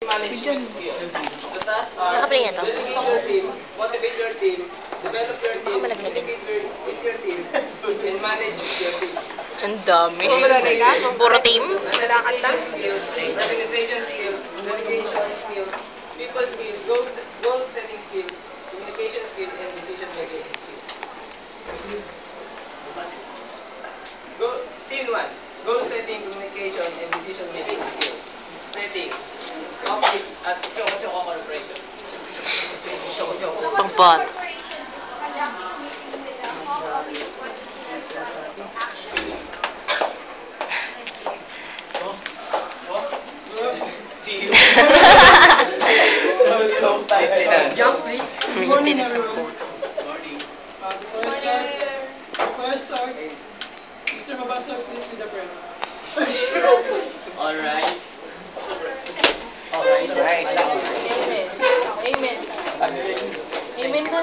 Manage Diyan. with skills. The tasks are Nakapili na to? motivate your team, develop your Baka team, malaglag yun. communicate with your team, and manage your team. Ang dami. Puro team? Organization skills, organization skills, delegation skills, people skills, goal setting skills, communication skills, and decision making skills. Scene 1. Goal setting, communication, and decision making skills. Setting. Office at Choco Corporation. Pangbat. Jump, please. Maintenance ang code. Before I start, Mr. Mabasag, please be the prayer. All right. Amen. Amen na.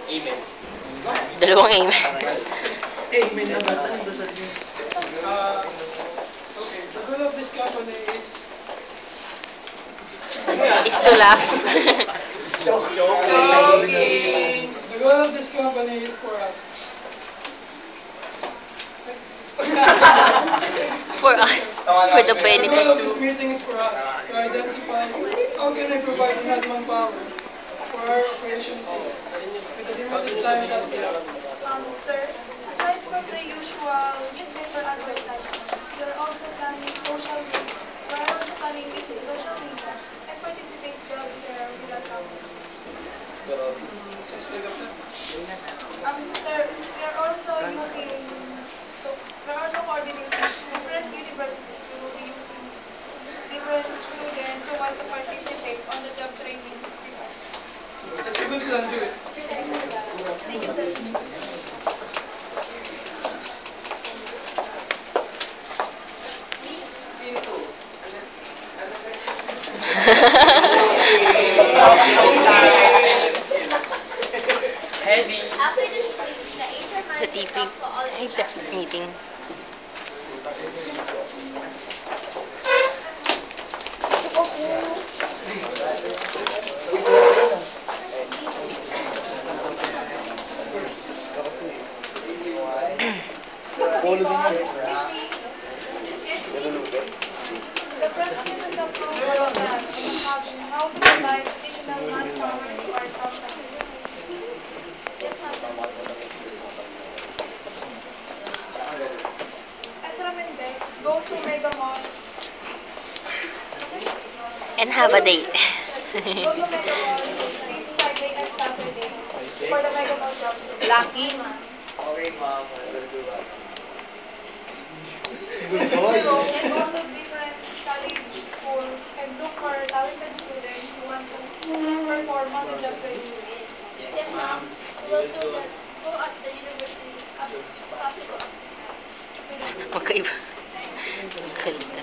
Amen. Dalawang aim. Okay, the goal of this company is Is to laugh. Joking. the goal of this company is for us. For us. For the The benefit. goal of this meeting is for us to identify how can I provide enough manpower for our operation team with the limited time that we have. Sir, aside from the usual newspaper advertisement, we are also planning social media. We are also planning using social media and participate job fair with our company. Sir, we are also coordinating different universities. We will be using different students who want to participate on the job training with us. That's a good plan, do it. Thank you, sir. Scene 2. Heady. After the meeting, the HR The manager TP. talked to all Ay, HR the meeting. The president has approved our plan having how to provide additional manpower to our company. Yes, ma'am. Ezra Mendez, go to Mega Mall. And have a date. Go to Mega Mall this Friday and Saturday for the Mega Mall job. Lucky. Okay, ma'am. Go to different college schools and look for talented students who want to perform on the job training. Yes, ma'am. We will do that. Go at the universities as possible. Magkaiba. Galing.